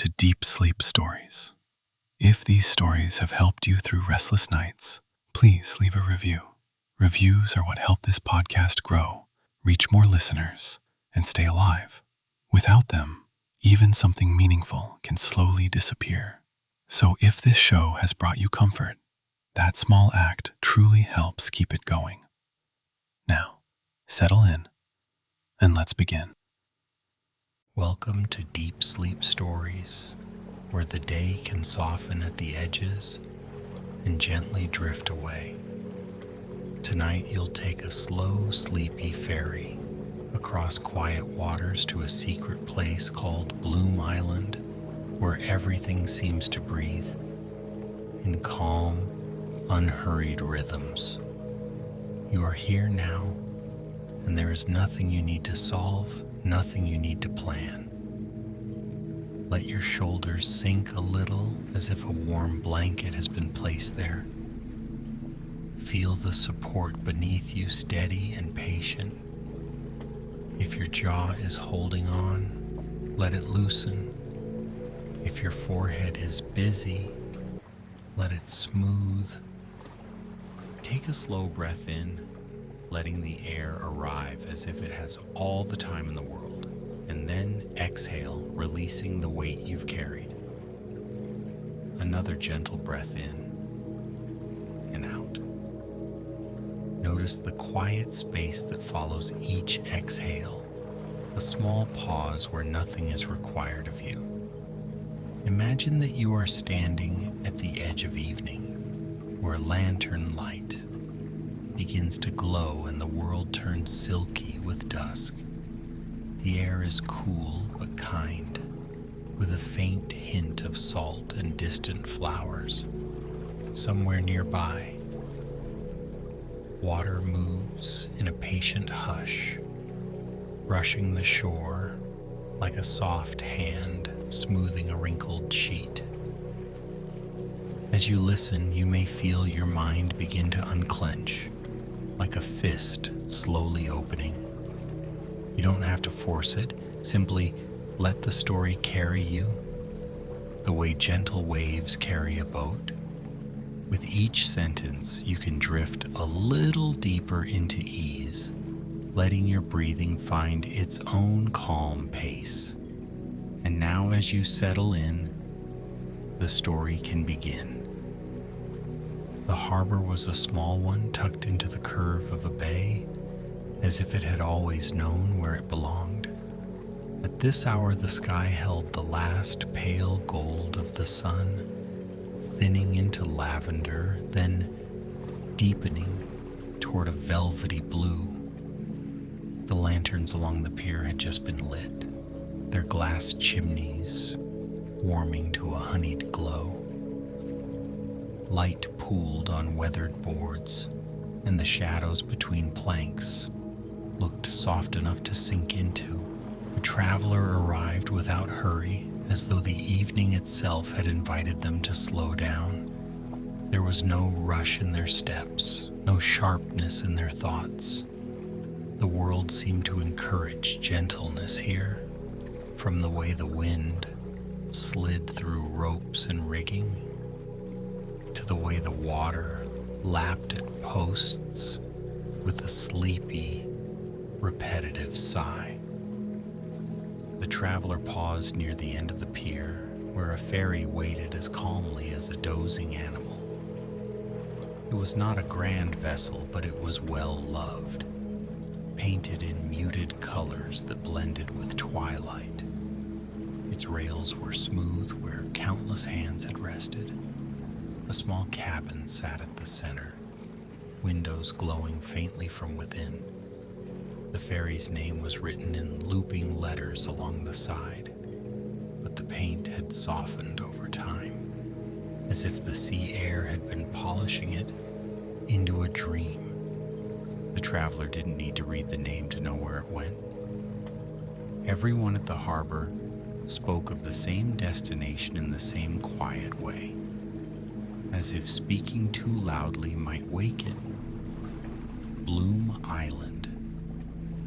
to Deep Sleep Stories. If these stories have helped you through restless nights, please leave a review. Reviews are what help this podcast grow, reach more listeners, and stay alive. Without them, even something meaningful can slowly disappear. So if this show has brought you comfort, that small act truly helps keep it going. Now, settle in, and let's begin. Welcome to Deep Sleep Stories, where the day can soften at the edges and gently drift away. Tonight you'll take a slow, sleepy ferry across quiet waters to a secret place called Bloom Island, where everything seems to breathe in calm, unhurried rhythms. You are here now, and there is nothing you need to solve, nothing you need to plan. Let your shoulders sink a little as if a warm blanket has been placed there. Feel the support beneath you steady and patient. If your jaw is holding on, let it loosen. If your forehead is busy, let it smooth. Take a slow breath in, letting the air arrive as if it has all the time in the world, and then exhale, releasing the weight you've carried. Another gentle breath in and out. Notice the quiet space that follows each exhale, a small pause where nothing is required of you. Imagine that you are standing at the edge of evening, where lantern light begins to glow and the world turns silky with dusk. The air is cool but kind, with a faint hint of salt and distant flowers. Somewhere nearby, water moves in a patient hush, brushing the shore like a soft hand smoothing a wrinkled sheet. As you listen, you may feel your mind begin to unclench, like a fist slowly opening. You don't have to force it, simply let the story carry you, the way gentle waves carry a boat. With each sentence, you can drift a little deeper into ease, letting your breathing find its own calm pace. And now as you settle in, the story can begin. The harbor was a small one tucked into the curve of a bay, as if it had always known where it belonged. At this hour, the sky held the last pale gold of the sun, thinning into lavender, then deepening toward a velvety blue. The lanterns along the pier had just been lit, their glass chimneys warming to a honeyed glow. Light pooled on weathered boards, and the shadows between planks looked soft enough to sink into. The traveler arrived without hurry, as though the evening itself had invited them to slow down. There was no rush in their steps, no sharpness in their thoughts. The world seemed to encourage gentleness here, from the way the wind slid through ropes and rigging, to the way the water lapped at posts with a sleepy, repetitive sigh. The traveler paused near the end of the pier, where a ferry waited as calmly as a dozing animal. It was not a grand vessel, but it was well loved, painted in muted colors that blended with twilight. Its rails were smooth where countless hands had rested. A small cabin sat at the center, windows glowing faintly from within. The ferry's name was written in looping letters along the side, but the paint had softened over time, as if the sea air had been polishing it into a dream. The traveler didn't need to read the name to know where it went. Everyone at the harbor spoke of the same destination in the same quiet way, as if speaking too loudly might wake it. Bloom Island,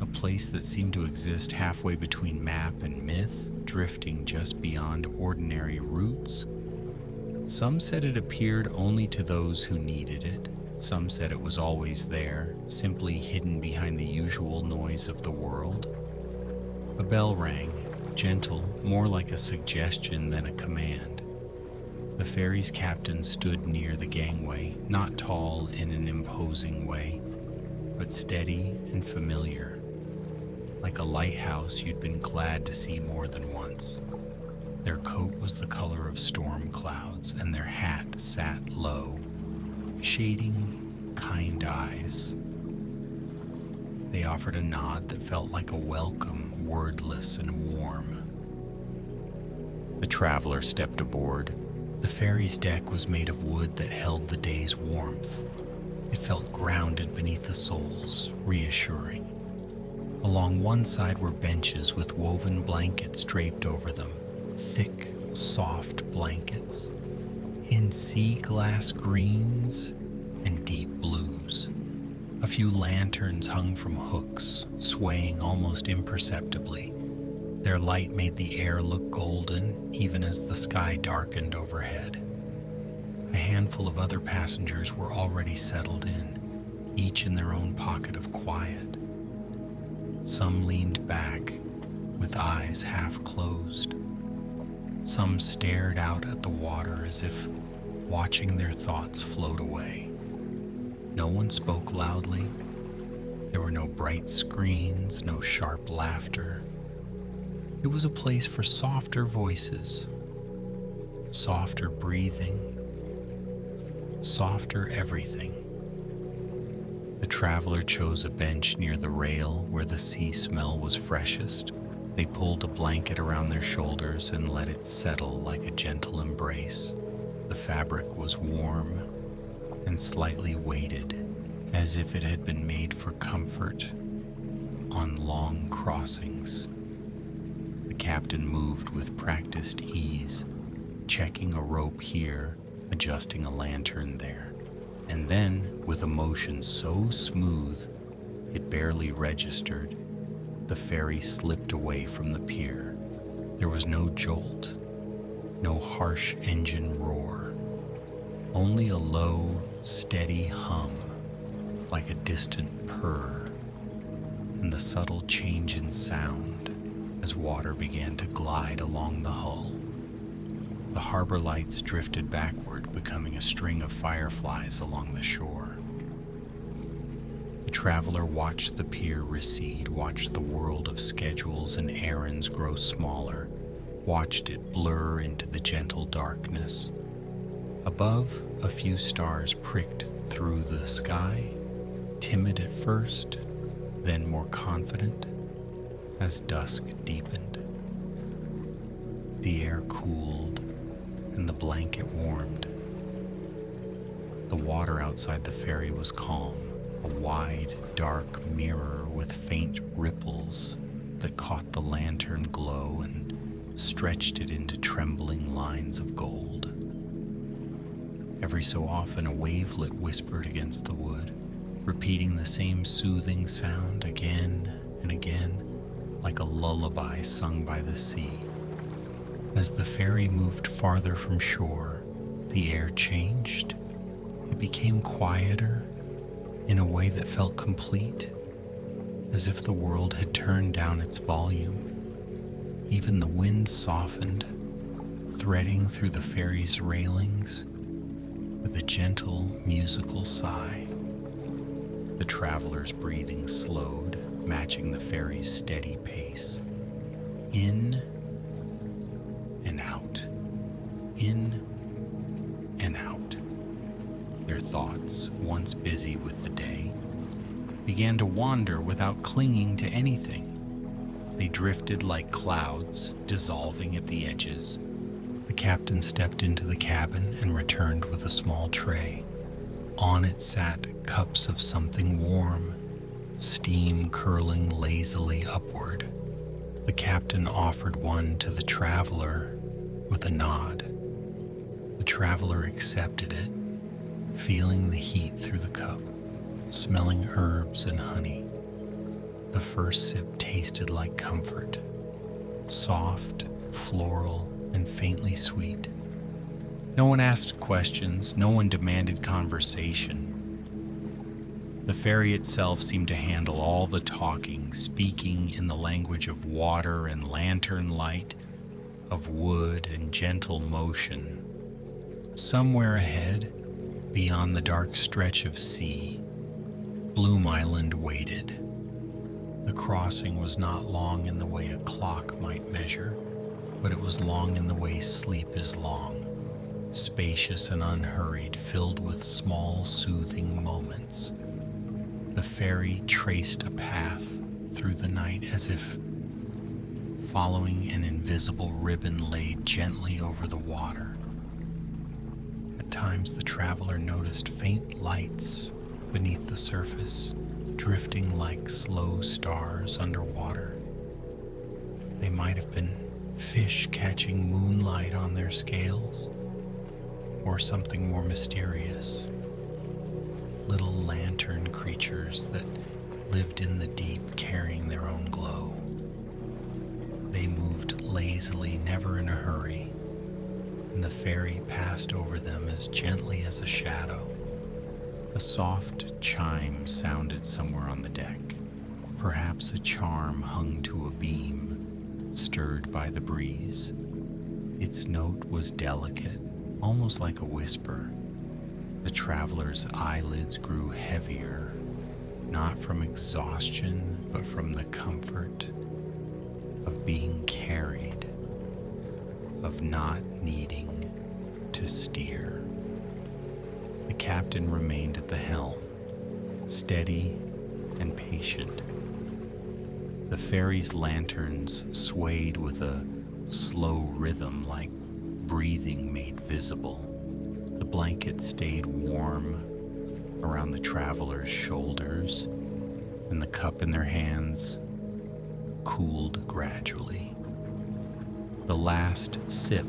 a place that seemed to exist halfway between map and myth, drifting just beyond ordinary routes. Some said it appeared only to those who needed it. Some said it was always there, simply hidden behind the usual noise of the world. A bell rang, gentle, more like a suggestion than a command. The ferry's captain stood near the gangway, not tall in an imposing way, but steady and familiar, like a lighthouse you'd been glad to see more than once. Their coat was the color of storm clouds, and their hat sat low, shading kind eyes. They offered a nod that felt like a welcome, wordless and warm. The traveler stepped aboard. The ferry's deck was made of wood that held the day's warmth. It felt grounded beneath the soles, reassuring. Along one side were benches with woven blankets draped over them, thick, soft blankets, in sea glass greens and deep blues. A few lanterns hung from hooks, swaying almost imperceptibly. Their light made the air look golden, even as the sky darkened overhead. A handful of other passengers were already settled in, each in their own pocket of quiet. Some leaned back, with eyes half closed. Some stared out at the water as if watching their thoughts float away. No one spoke loudly. There were no bright screens, no sharp laughter. It was a place for softer voices, softer breathing, softer everything. The traveler chose a bench near the rail where the sea smell was freshest. They pulled a blanket around their shoulders and let it settle like a gentle embrace. The fabric was warm and slightly weighted, as if it had been made for comfort on long crossings. The captain moved with practiced ease, checking a rope here, adjusting a lantern there, and then, with a motion so smooth it barely registered, the ferry slipped away from the pier. There was no jolt, no harsh engine roar, only a low, steady hum, like a distant purr, and the subtle change in sound as water began to glide along the hull. The harbor lights drifted backward, becoming a string of fireflies along the shore. The traveler watched the pier recede, watched the world of schedules and errands grow smaller, watched it blur into the gentle darkness. Above, a few stars pricked through the sky, timid at first, then more confident as dusk deepened. The air cooled and the blanket warmed. The water outside the ferry was calm, a wide, dark mirror with faint ripples that caught the lantern glow and stretched it into trembling lines of gold. Every so often, a wavelet whispered against the wood, repeating the same soothing sound again and again, like a lullaby sung by the sea. As the ferry moved farther from shore, the air changed. It became quieter in a way that felt complete, as if the world had turned down its volume. Even the wind softened, threading through the ferry's railings with a gentle musical sigh. The traveler's breathing slowed, matching the ferry's steady pace. In and out, in and out. Their thoughts, once busy with the day, began to wander without clinging to anything. They drifted like clouds, dissolving at the edges. The captain stepped into the cabin and returned with a small tray. On it sat cups of something warm, steam curling lazily upward. The captain offered one to the traveler with a nod. The traveler accepted it, feeling the heat through the cup, smelling herbs and honey. The first sip tasted like comfort, soft floral, and faintly sweet. No one asked questions, no one demanded conversation. The ferry itself seemed to handle all the talking, speaking in the language of water and lantern light, of wood and gentle motion. Somewhere ahead, beyond the dark stretch of sea, Bloom Island waited. The crossing was not long in the way a clock might measure, but it was long in the way sleep is long, spacious and unhurried, filled with small, soothing moments. The ferry traced a path through the night as if following an invisible ribbon laid gently over the water. At times the traveler noticed faint lights beneath the surface, drifting like slow stars underwater. They might have been fish catching moonlight on their scales, or something more mysterious. Little lantern creatures that lived in the deep carrying their own glow. They moved lazily, never in a hurry, and the ferry passed over them as gently as a shadow. A soft chime sounded somewhere on the deck, perhaps a charm hung to a beam, stirred by the breeze. Its note was delicate, almost like a whisper. The traveler's eyelids grew heavier, not from exhaustion, but from the comfort of being carried, of not needing to steer. The captain remained at the helm, steady and patient. The ferry's lanterns swayed with a slow rhythm, like breathing made visible. The blanket stayed warm around the traveler's shoulders, and the cup in their hands cooled gradually. The last sip,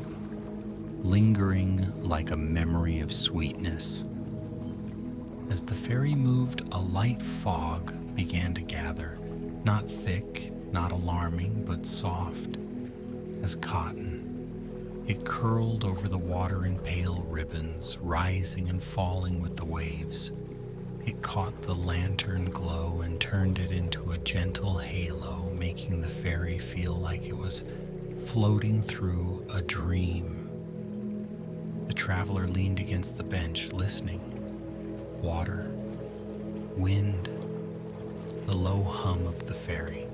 lingering like a memory of sweetness. As the ferry moved, a light fog began to gather, not thick, not alarming, but soft as cotton. It curled over the water in pale ribbons, rising and falling with the waves. It caught the lantern glow and turned it into a gentle halo, making the ferry feel like it was floating through a dream. The traveler leaned against the bench, listening. Water, wind, the low hum of the ferry.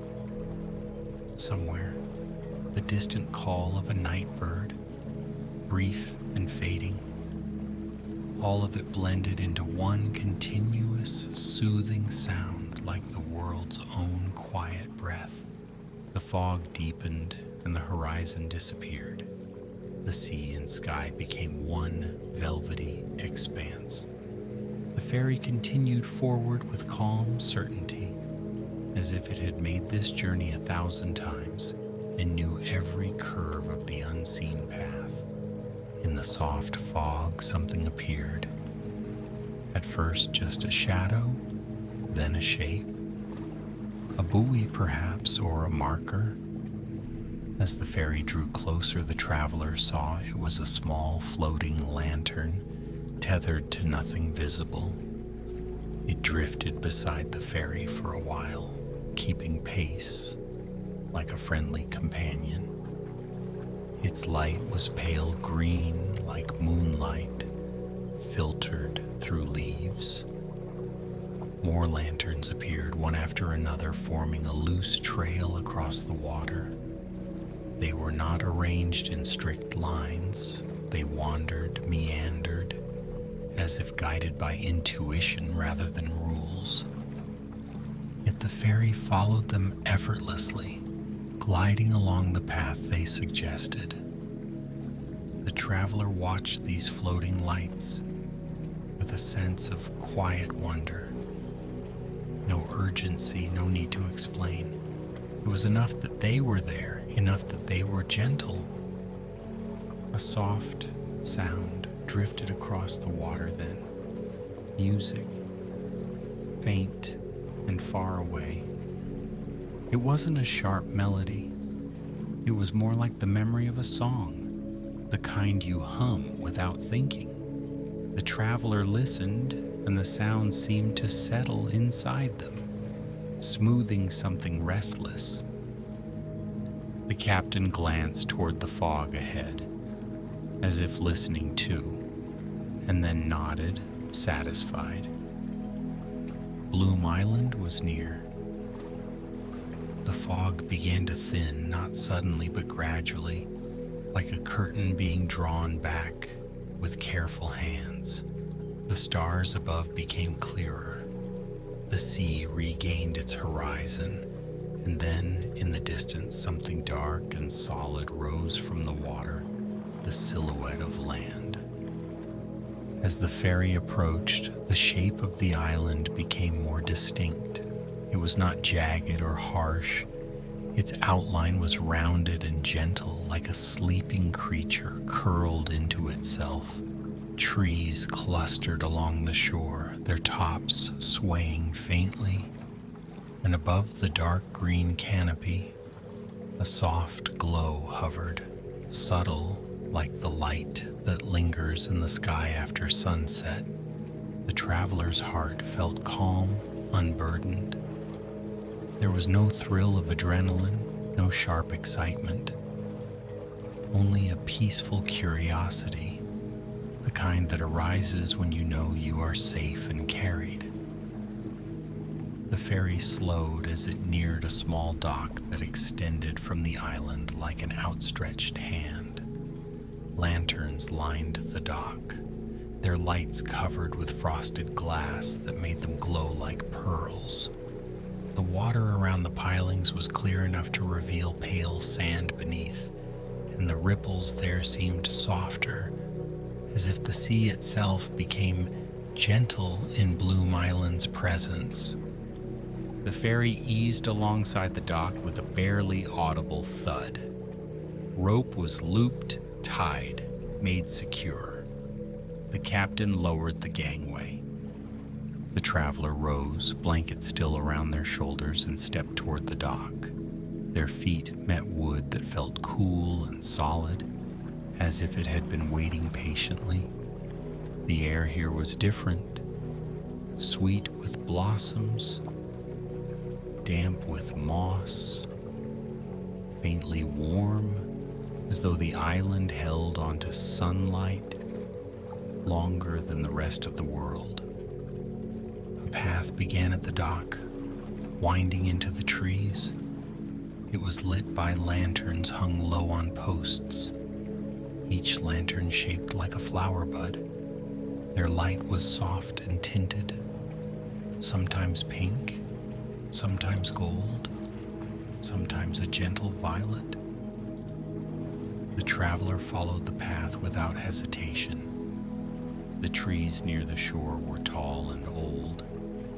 Somewhere, the distant call of a night bird, brief and fading. All of it blended into one continuous, soothing sound like the world's own quiet breath. The fog deepened and the horizon disappeared. The sea and sky became one velvety expanse. The ferry continued forward with calm certainty, as if it had made this journey 1,000 times and knew every curve of the unseen path. In the soft fog, something appeared. At first, just a shadow, then a shape. A buoy, perhaps, or a marker. As the ferry drew closer, the traveler saw it was a small floating lantern tethered to nothing visible. It drifted beside the ferry for a while, keeping pace like a friendly companion. Its light was pale green like moonlight, filtered through leaves. More lanterns appeared, one after another, forming a loose trail across the water. They were not arranged in strict lines. They wandered, meandered, as if guided by intuition rather than rules. Yet the ferry followed them effortlessly, gliding along the path they suggested. The traveler watched these floating lights with a sense of quiet wonder. No urgency, no need to explain. It was enough that they were there, enough that they were gentle. A soft sound drifted across the water then. Music, faint and far away. It wasn't a sharp melody. It was more like the memory of a song, the kind you hum without thinking. The traveler listened, and the sound seemed to settle inside them, smoothing something restless. The captain glanced toward the fog ahead, as if listening too, and then nodded, satisfied. Bloom Island was near. The fog began to thin, not suddenly but gradually, like a curtain being drawn back with careful hands. The stars above became clearer. The sea regained its horizon, and then, in the distance, something dark and solid rose from the water, the silhouette of land. As the ferry approached, the shape of the island became more distinct. It was not jagged or harsh. Its outline was rounded and gentle, like a sleeping creature curled into itself. Trees clustered along the shore, their tops swaying faintly, and above the dark green canopy, a soft glow hovered, subtle like the light that lingers in the sky after sunset. The traveler's heart felt calm, unburdened. There was no thrill of adrenaline, no sharp excitement, only a peaceful curiosity, the kind that arises when you know you are safe and carried. The ferry slowed as it neared a small dock that extended from the island like an outstretched hand. Lanterns lined the dock, their lights covered with frosted glass that made them glow like pearls. The water around the pilings was clear enough to reveal pale sand beneath, and the ripples there seemed softer, as if the sea itself became gentle in Bloom Island's presence. The ferry eased alongside the dock with a barely audible thud. Rope was looped, tied, made secure. The captain lowered the gangway. The traveler rose, blanket still around their shoulders, and stepped toward the dock. Their feet met wood that felt cool and solid, as if it had been waiting patiently. The air here was different, sweet with blossoms, damp with moss, faintly warm, as though the island held onto sunlight longer than the rest of the world. A path began at the dock, winding into the trees. It was lit by lanterns hung low on posts, each lantern shaped like a flower bud. Their light was soft and tinted, sometimes pink, sometimes gold, sometimes a gentle violet. The traveler followed the path without hesitation. The trees near the shore were tall and old,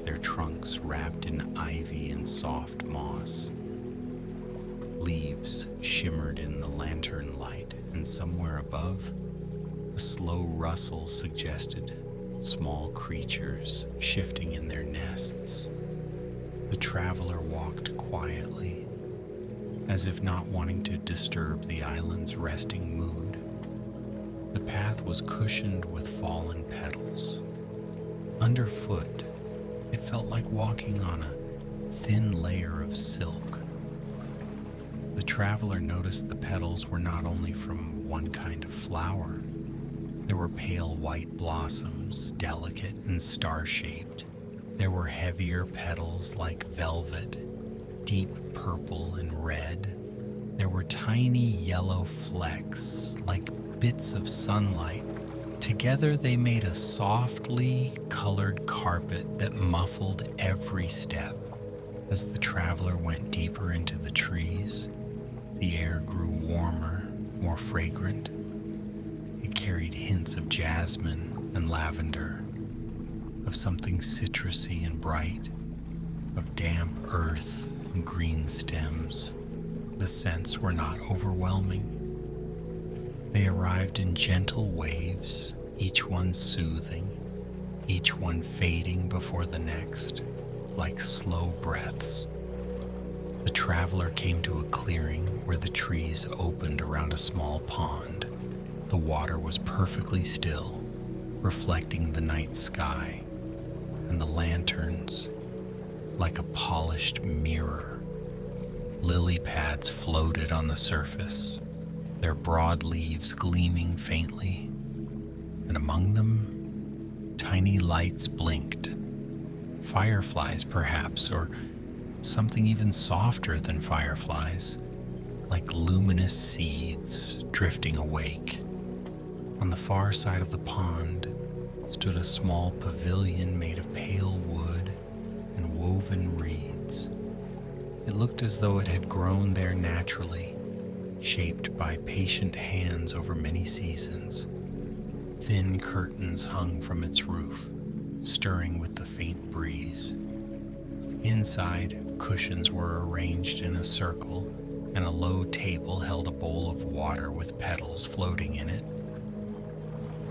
their trunks wrapped in ivy and soft moss. Leaves shimmered in the lantern light, and somewhere above, a slow rustle suggested small creatures shifting in their nests. The traveler walked quietly, as if not wanting to disturb the island's resting mood. The path was cushioned with fallen petals. Underfoot, it felt like walking on a thin layer of silk. The traveler noticed the petals were not only from one kind of flower. There were pale white blossoms, delicate and star-shaped. There were heavier petals like velvet, deep purple and red. There were tiny yellow flecks like bits of sunlight. Together they made a softly colored carpet that muffled every step. As the traveler went deeper into the trees, the air grew warmer, more fragrant. It carried hints of jasmine and lavender, of something citrusy and bright, of damp earth and green stems. The scents were not overwhelming. They arrived in gentle waves, each one soothing, each one fading before the next, like slow breaths. The traveler came to a clearing where the trees opened around a small pond. The water was perfectly still, reflecting the night sky, and the lanterns, like a polished mirror. Lily pads floated on the surface, their broad leaves gleaming faintly, and among them, tiny lights blinked. Fireflies, perhaps, or something even softer than fireflies, like luminous seeds drifting awake. On the far side of the pond stood a small pavilion made of pale wood and woven reeds. It looked as though it had grown there naturally, shaped by patient hands over many seasons. Thin curtains hung from its roof, stirring with the faint breeze. Inside, cushions were arranged in a circle, and a low table held a bowl of water with petals floating in it.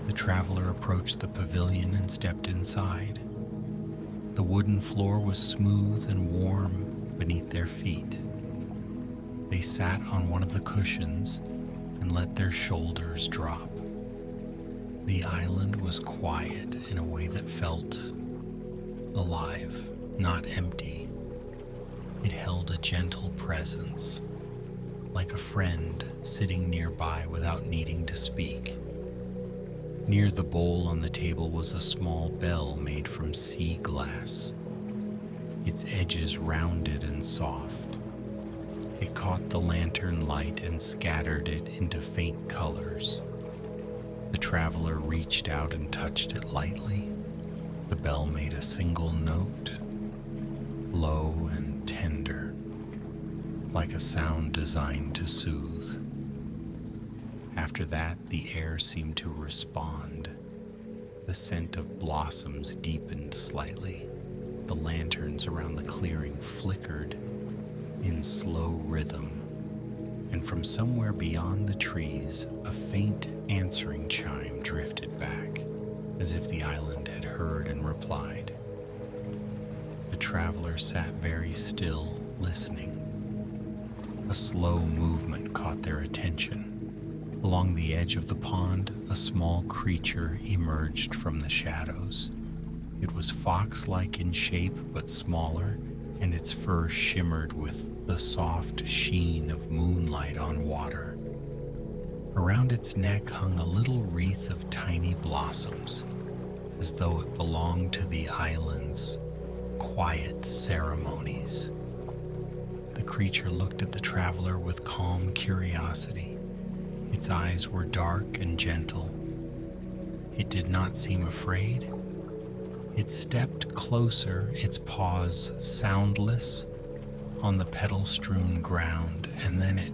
The traveler approached the pavilion and stepped inside. The wooden floor was smooth and warm beneath their feet. They sat on one of the cushions and let their shoulders drop. The island was quiet in a way that felt alive, not empty. It held a gentle presence, like a friend sitting nearby without needing to speak. Near the bowl on the table was a small bell made from sea glass, its edges rounded and soft. It caught the lantern light and scattered it into faint colors. The traveler reached out and touched it lightly. The bell made a single note, low and tender, like a sound designed to soothe. After that, the air seemed to respond. The scent of blossoms deepened slightly. The lanterns around the clearing flickered in slow rhythm, and from somewhere beyond the trees, a faint answering chime drifted back, as if the island had heard and replied. The traveler sat very still, listening. A slow movement caught their attention. Along the edge of the pond, a small creature emerged from the shadows. It was fox-like in shape, but smaller, and its fur shimmered with the soft sheen of moonlight on water. Around its neck hung a little wreath of tiny blossoms, as though it belonged to the island's quiet ceremonies. The creature looked at the traveler with calm curiosity. Its eyes were dark and gentle. It did not seem afraid. It stepped closer, its paws soundless on the petal-strewn ground, and then it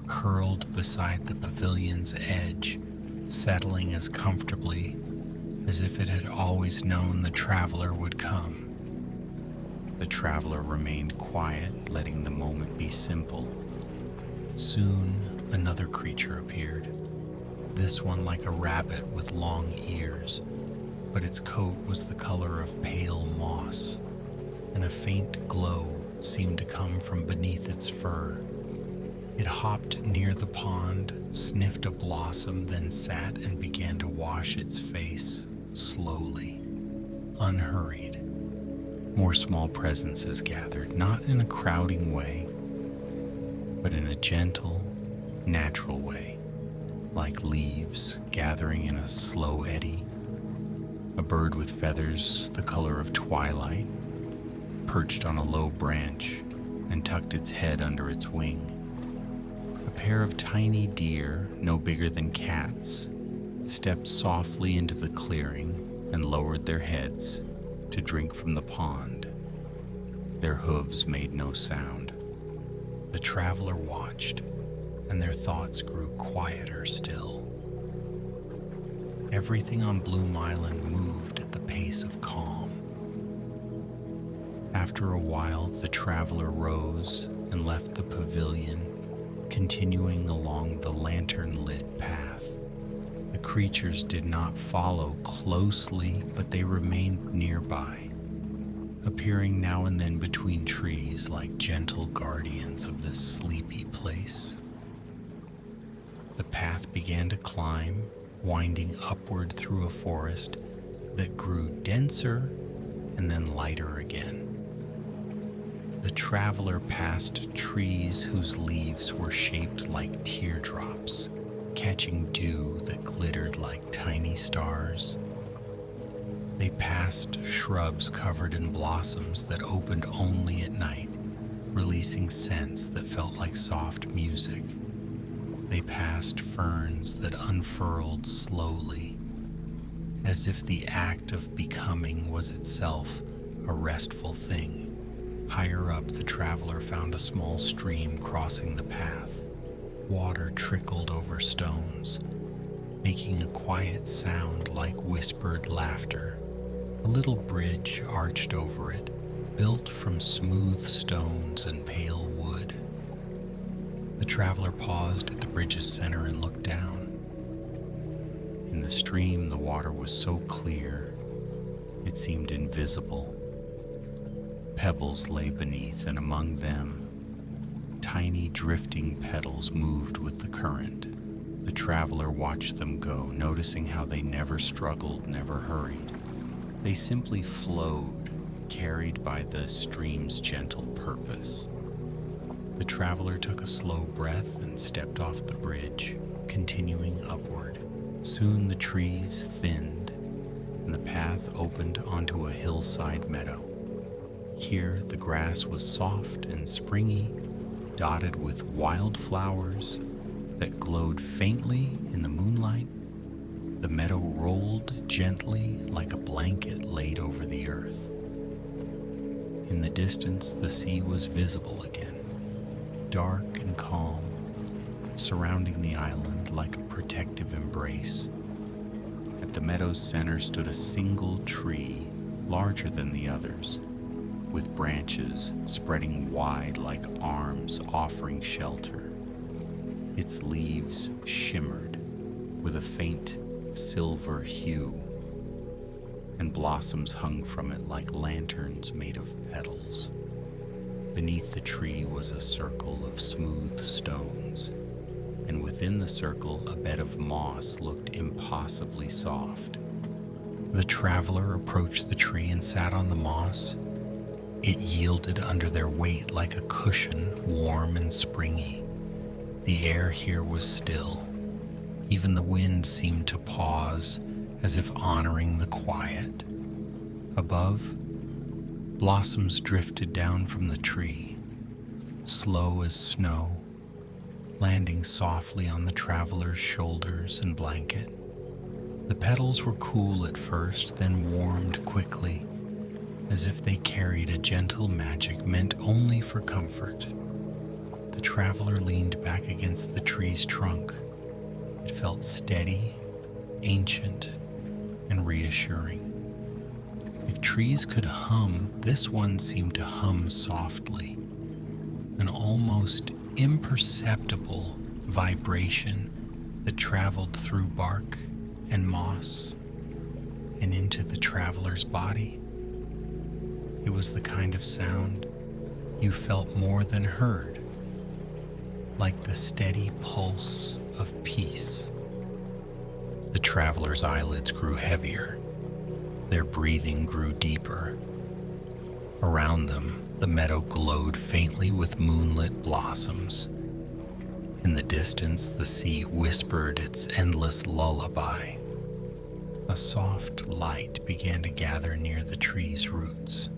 curled beside the pavilion's edge, settling as comfortably as if it had always known the traveler would come. The traveler remained quiet, letting the moment be simple. Soon, another creature appeared, this one like a rabbit with long ears, but its coat was the color of pale moss, and a faint glow seemed to come from beneath its fur. It hopped near the pond, sniffed a blossom, then sat and began to wash its face slowly, unhurried. More small presences gathered, not in a crowding way, but in a gentle, natural way, like leaves gathering in a slow eddy. A bird with feathers the color of twilight perched on a low branch and tucked its head under its wing. A pair of tiny deer, no bigger than cats, stepped softly into the clearing and lowered their heads to drink from the pond. Their hooves made no sound. The traveler watched, and their thoughts grew quieter still. Everything on Bloom Island moved at the pace of calm. After a while, the traveler rose and left the pavilion, continuing along the lantern-lit path. The creatures did not follow closely, but they remained nearby. appearing now and then between trees like gentle guardians of this sleepy place. The path began to climb, winding upward through a forest that grew denser and then lighter again. The traveler passed trees whose leaves were shaped like teardrops, catching dew that glittered like tiny stars. They passed shrubs covered in blossoms that opened only at night, releasing scents that felt like soft music. They passed ferns that unfurled slowly, as if the act of becoming was itself a restful thing. Higher up, the traveler found a small stream crossing the path. Water trickled over stones, making a quiet sound like whispered laughter. A little bridge arched over it, built from smooth stones and pale wood. The traveler paused at the bridge's center and looked down. In the stream, the water was so clear, it seemed invisible. Pebbles lay beneath, and among them, tiny drifting petals moved with the current. The traveler watched them go, noticing how they never struggled, never hurried. They simply flowed, carried by the stream's gentle purpose. The traveler took a slow breath and stepped off the bridge, continuing upward. Soon the trees thinned, and the path opened onto a hillside meadow. Here the grass was soft and springy, dotted with wildflowers that glowed faintly in the moonlight. The meadow rolled gently like a blanket laid over the earth. In the distance, the sea was visible again, dark and calm, surrounding the island like a protective embrace. At the meadow's center stood a single tree, larger than the others, with branches spreading wide like arms offering shelter. Its leaves shimmered with a faint silver hue, and blossoms hung from it like lanterns made of petals. Beneath the tree was a circle of smooth stones, and within the circle a bed of moss looked impossibly soft. The traveler approached the tree and sat on the moss. It yielded under their weight like a cushion, warm and springy. The air here was still. Even the wind seemed to pause, as if honoring the quiet. Above, blossoms drifted down from the tree, slow as snow, landing softly on the traveler's shoulders and blanket. The petals were cool at first, then warmed quickly, as if they carried a gentle magic meant only for comfort. The traveler leaned back against the tree's trunk. It felt steady, ancient, and reassuring. If trees could hum, this one seemed to hum softly, an almost imperceptible vibration that traveled through bark and moss and into the traveler's body. It was the kind of sound you felt more than heard, like the steady pulse of peace. The traveler's eyelids grew heavier. Their breathing grew deeper. Around them, the meadow glowed faintly with moonlit blossoms. In the distance, the sea whispered its endless lullaby. A soft light began to gather near the tree's roots.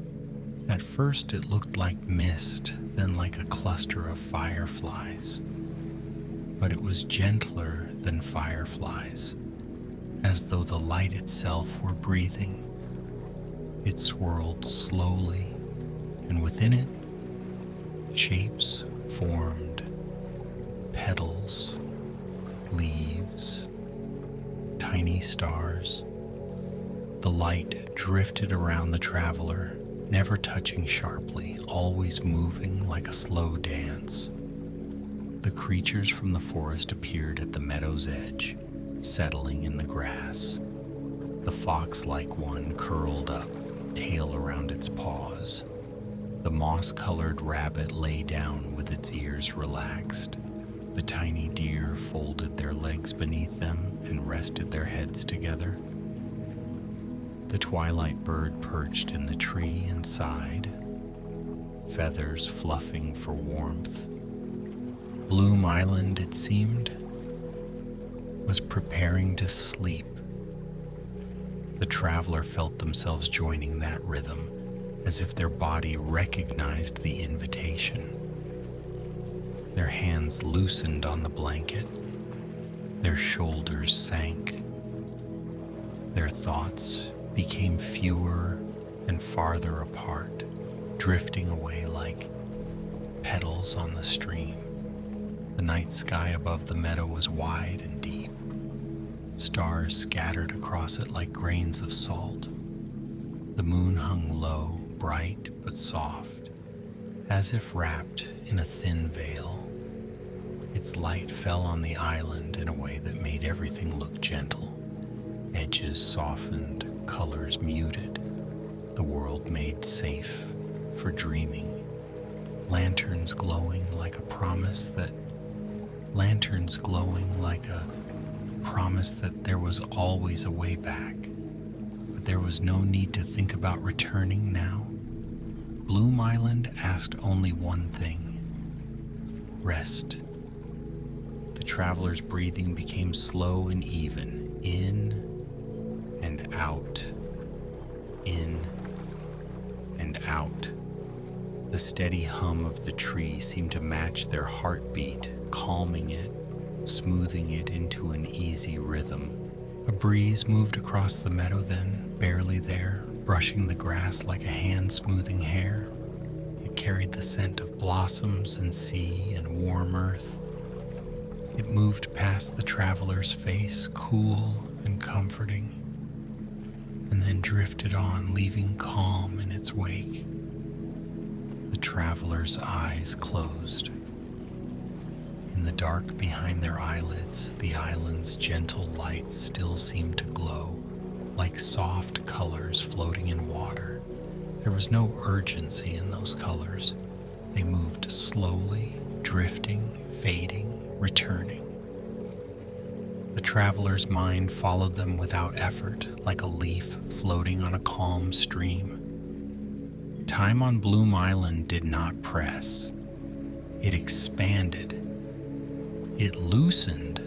At first, it looked like mist, then like a cluster of fireflies. But it was gentler than fireflies, as though the light itself were breathing. It swirled slowly, and within it, shapes formed: petals, leaves, tiny stars. The light drifted around the traveler, never touching sharply, always moving like a slow dance. The creatures from the forest appeared at the meadow's edge, settling in the grass. The fox-like one curled up, tail around its paws. The moss-colored rabbit lay down with its ears relaxed. The tiny deer folded their legs beneath them and rested their heads together. The twilight bird perched in the tree and sighed, feathers fluffing for warmth. Bloom Island, it seemed, was preparing to sleep. The traveler felt themselves joining that rhythm, as if their body recognized the invitation. Their hands loosened on the blanket, their shoulders sank, their thoughts became fewer and farther apart, drifting away like petals on the stream. The night sky above the meadow was wide and deep. Stars scattered across it like grains of salt. The moon hung low, bright but soft, as if wrapped in a thin veil. Its light fell on the island in a way that made everything look gentle. Edges softened, colors muted, the world made safe for dreaming. Lanterns glowing like a promise that there was always a way back. But there was no need to think about returning now. Bloom Island asked only one thing: rest. The traveler's breathing became slow and even, in and out, in and out. The steady hum of the tree seemed to match their heartbeat, calming it, smoothing it into an easy rhythm. A breeze moved across the meadow then, barely there, brushing the grass like a hand smoothing hair. It carried the scent of blossoms and sea and warm earth. It moved past the traveler's face, cool and comforting, and then drifted on, leaving calm in its wake. The traveler's eyes closed. In the dark behind their eyelids, the island's gentle lights still seemed to glow, like soft colors floating in water. There was no urgency in those colors. They moved slowly, drifting, fading, returning. The traveler's mind followed them without effort, like a leaf floating on a calm stream. Time on Bloom Island did not press. It expanded. It loosened.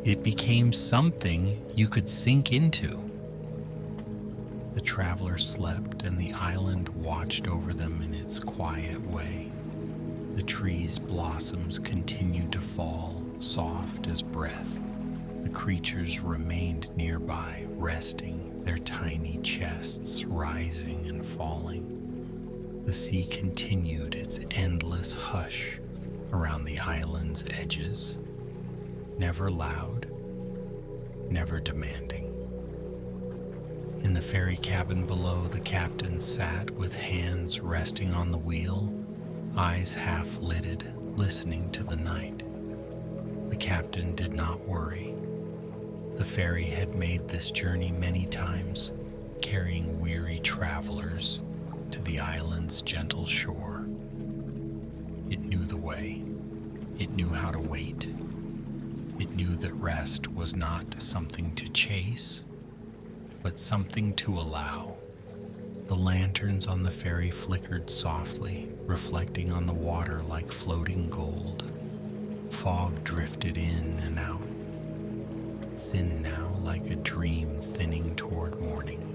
It became something you could sink into. The traveler slept, and the island watched over them in its quiet way. The trees' blossoms continued to fall, soft as breath. The creatures remained nearby, resting, their tiny chests rising and falling. The sea continued its endless hush around the island's edges, never loud, never demanding. In the ferry cabin below, the captain sat with hands resting on the wheel, eyes half-lidded, listening to the night. The captain did not worry. The ferry had made this journey many times, carrying weary travelers to the island's gentle shore. It knew the way. It knew how to wait. It knew that rest was not something to chase, but something to allow. The lanterns on the ferry flickered softly, reflecting on the water like floating gold. Fog drifted in and out, thin now like a dream thinning toward morning.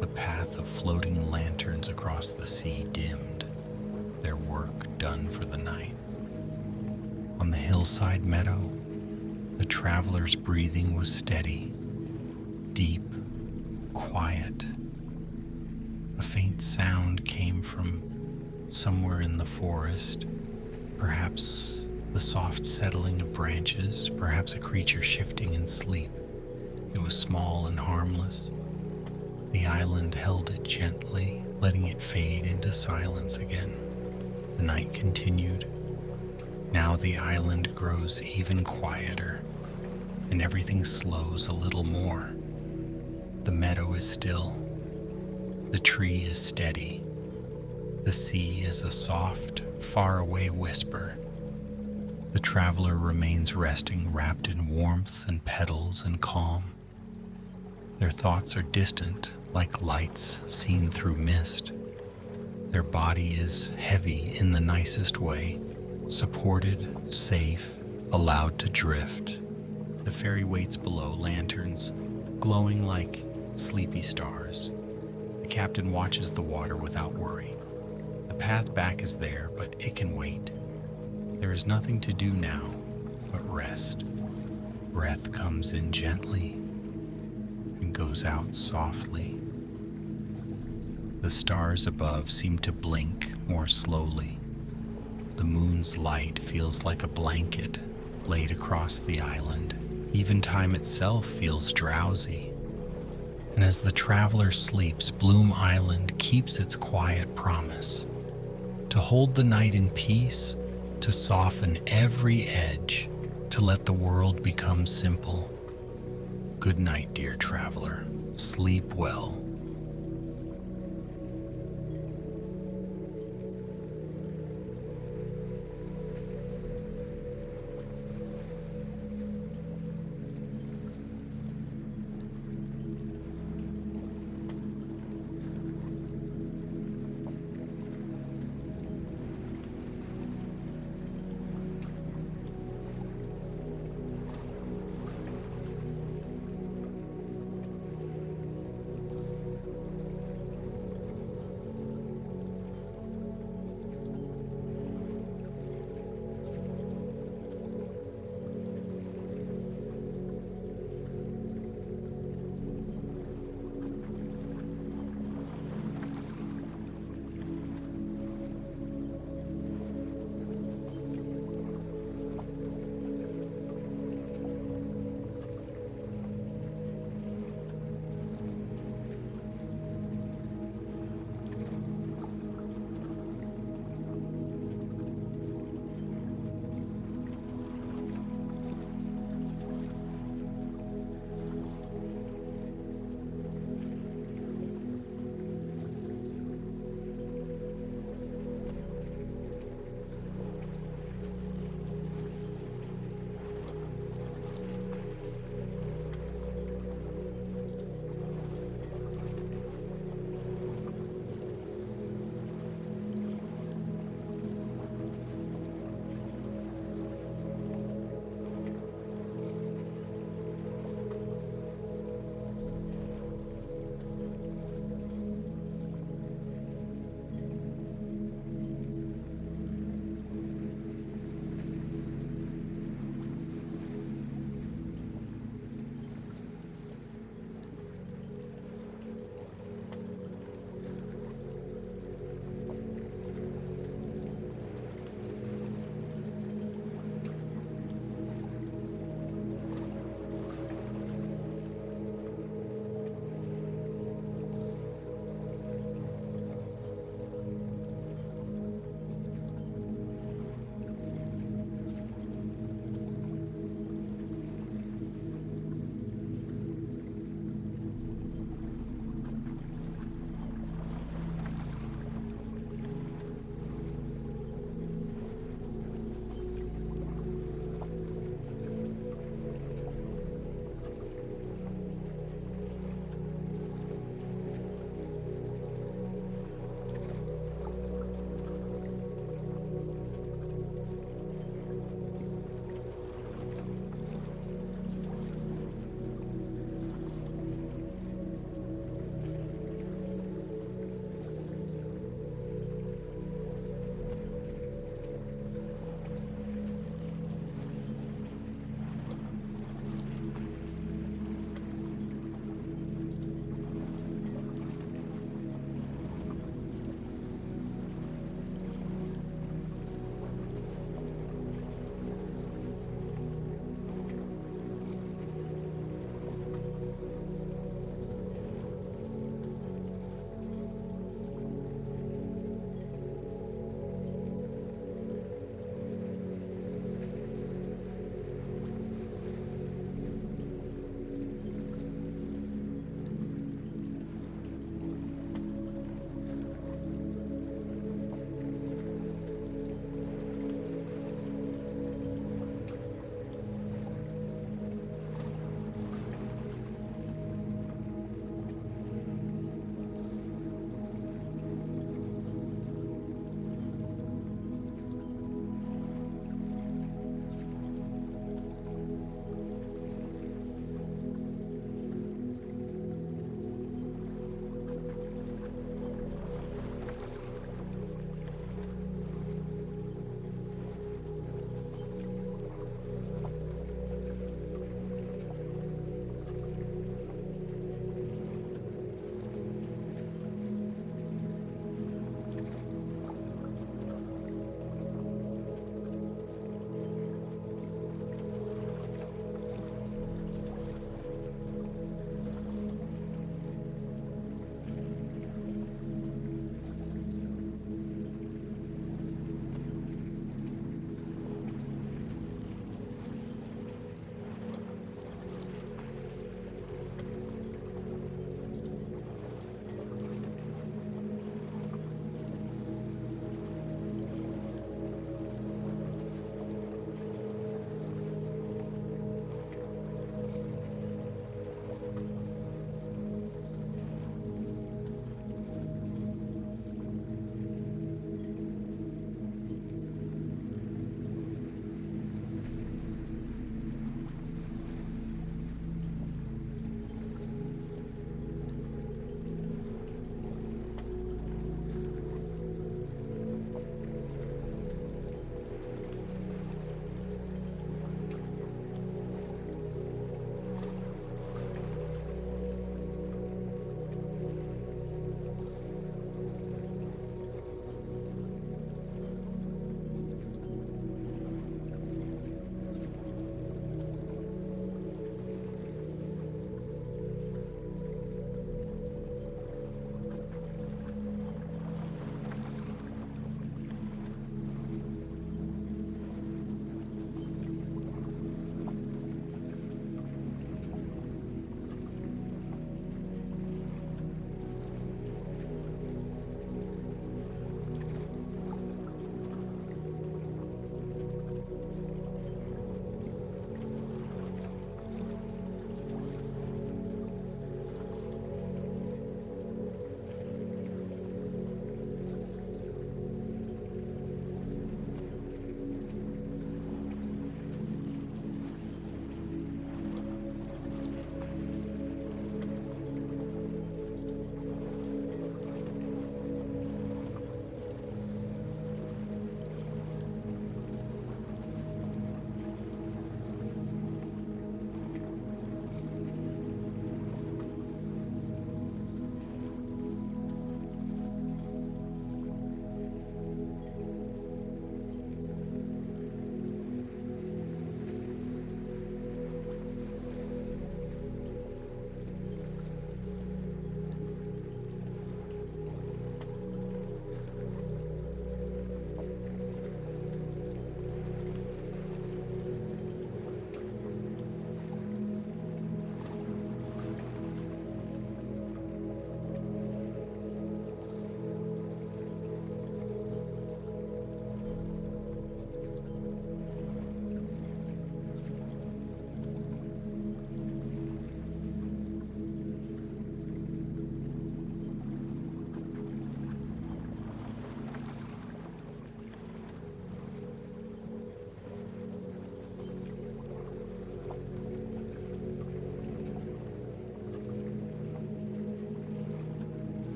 The path of floating lanterns across the sea dimmed, their work done for the night. On the hillside meadow, the traveler's breathing was steady, deep, quiet. A faint sound came from somewhere in the forest, perhaps the soft settling of branches, perhaps a creature shifting in sleep. It was small and harmless. The island held it gently, letting it fade into silence again. The night continued. Now the island grows even quieter, and everything slows a little more. The meadow is still, The tree is steady. The sea is a soft, faraway whisper. The traveler remains resting, wrapped in warmth and petals and calm. Their thoughts are distant, like lights seen through mist. Their body is heavy in the nicest way, supported, safe, allowed to drift. The ferry waits below, lanterns glowing like sleepy stars. The captain watches the water without worry. The path back is there, but it can wait. There is nothing to do now but rest. Breath comes in gently and goes out softly. The stars above seem to blink more slowly. The moon's light feels like a blanket laid across the island. Even time itself feels drowsy. And as the traveler sleeps, Bloom Island keeps its quiet promise to hold the night in peace, to soften every edge, to let the world become simple. Good night, dear traveler. Sleep well.